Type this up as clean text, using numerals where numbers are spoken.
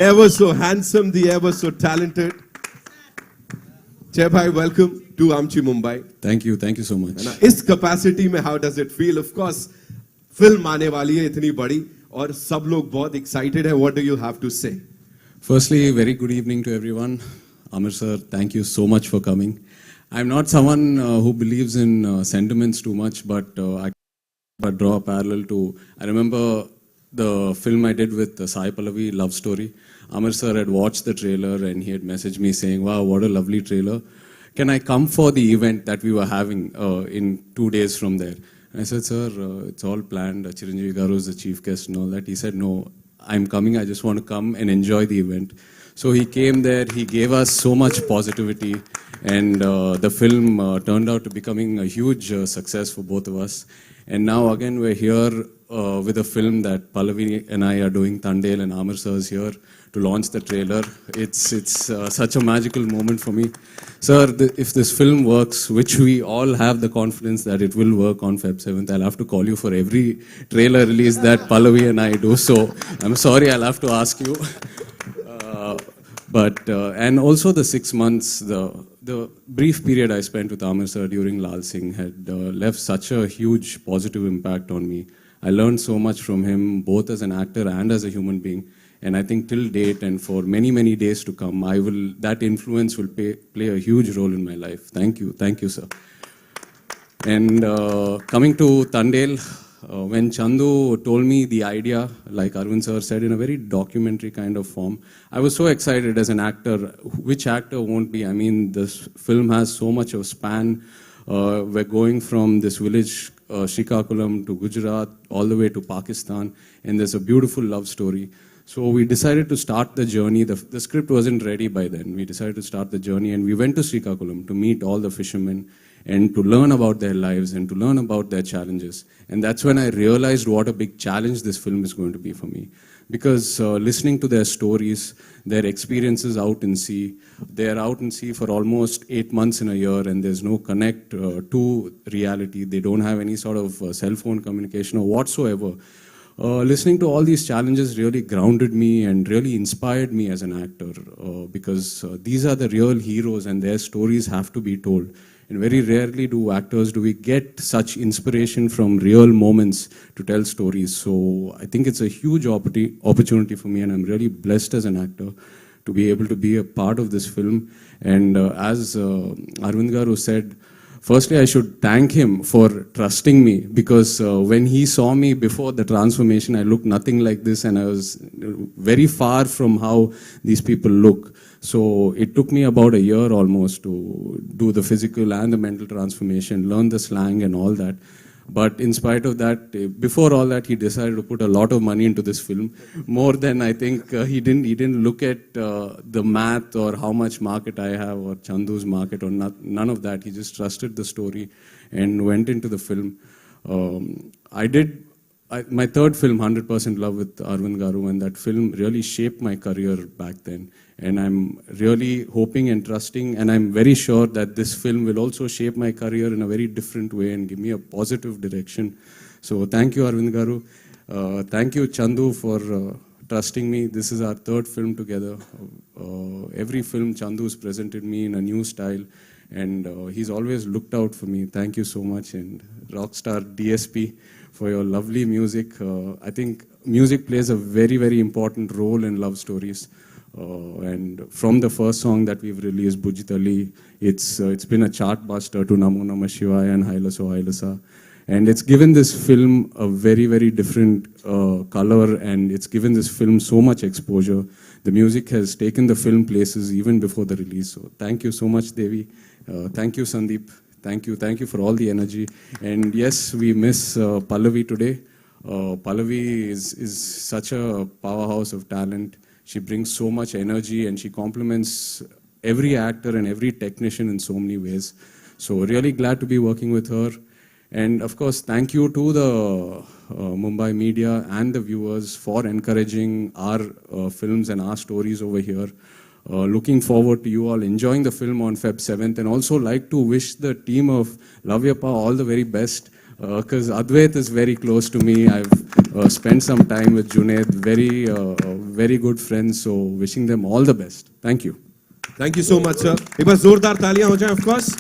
ever so handsome, the ever so talented. Jai Bhai, welcome to Amchi Mumbai. Thank you so much. इस capacity में how does it feel? Of course, film आने वाली है इतनी बड़ी और सब लोग बहुत excited है. What do you have to say? Firstly, very good evening to everyone. Amir sir, thank you so much for coming. I'm not someone who believes in sentiments too much, but I draw a parallel to, I remember the film I did with Sai Pallavi, Love Story. Amir sir had watched the trailer and he had messaged me saying, wow, what a lovely trailer. Can I come for the event that we were having in 2 days from there? And I said, sir, it's all planned. Chiranjeevi Garu is the chief guest and all that. He said, no, I'm coming. I just want to come and enjoy the event. So he came there. He gave us so much positivity. And the film turned out to becoming a huge success for both of us. And now again, we're here with a film that Pallavi and I are doing, Tandel, and Amir sir is here to launch the trailer. It's such a magical moment for me. Sir, if this film works, which we all have the confidence that it will work on Feb 7th, I'll have to call you for every trailer release that Pallavi and I do. So I'm sorry, I'll have to ask you. And also the 6 months, the brief period I spent with Amir sir during Lal Singh had left such a huge positive impact on me. I learned so much from him, both as an actor and as a human being. And I think till date and for many, many days to come, that influence will play a huge role in my life. Thank you, sir. And coming to Tandel, when Chandu told me the idea, like Arvind sir said, in a very documentary kind of form, I was so excited as an actor. Which actor won't be? I mean, this film has so much of span. We're going from this village, Srikakulam, to Gujarat, all the way to Pakistan, and there's a beautiful love story. So we decided to start the journey. The script wasn't ready by then. We decided to start the journey, and we went to Srikakulam to meet all the fishermen and to learn about their lives and to learn about their challenges. And that's when I realized what a big challenge this film is going to be for me. Because listening to their stories, their experiences out in sea, they're out in sea for almost 8 months in a year and there's no connect to reality. They don't have any sort of cell phone communication or whatsoever. Listening to all these challenges really grounded me and really inspired me as an actor because these are the real heroes and their stories have to be told. And very rarely do we get such inspiration from real moments to tell stories. So I think it's a huge opportunity for me and I'm really blessed as an actor to be able to be a part of this film. And as Arvind Garu said, firstly, I should thank him for trusting me because when he saw me before the transformation, I looked nothing like this and I was very far from how these people look. So it took me about a year almost to do the physical and the mental transformation, learn the slang and all that. But in spite of that, before all that, he decided to put a lot of money into this film. More than I think he didn't look at the math or how much market I have or Chandu's market or none of that. He just trusted the story and went into the film. My third film, 100% Love with Arvind Garu, and that film really shaped my career back then. And I'm really hoping and trusting, and I'm very sure that this film will also shape my career in a very different way and give me a positive direction. So thank you, Arvind Garu. Thank you, Chandu, for trusting me. This is our third film together. Every film, Chandu's presented me in a new style, and he's always looked out for me. Thank you so much, and Rockstar DSP for your lovely music. I think music plays a very, very important role in love stories. And from the first song that we've released, Bujitali, it's been a chart buster to Namo Namah Shivaya and Hailaso Hailasa. And it's given this film a very, very different color and it's given this film so much exposure. The music has taken the film places even before the release. So thank you so much, Devi. Thank you, Sandeep. Thank you for all the energy. And yes, we miss Pallavi today. Pallavi is such a powerhouse of talent. She brings so much energy and she complements every actor and every technician in so many ways. So really glad to be working with her. And of course, thank you to the Mumbai media and the viewers for encouraging our films and our stories over here. Looking forward to you all enjoying the film on Feb 7th and also like to wish the team of Love Yapa all the very best because Advait is very close to me. I've spent some time with Junaid. Very good friends. So wishing them all the best. Thank you. Thank you so much, sir. एक बार जोरदार तालियां हो जाएं, of course.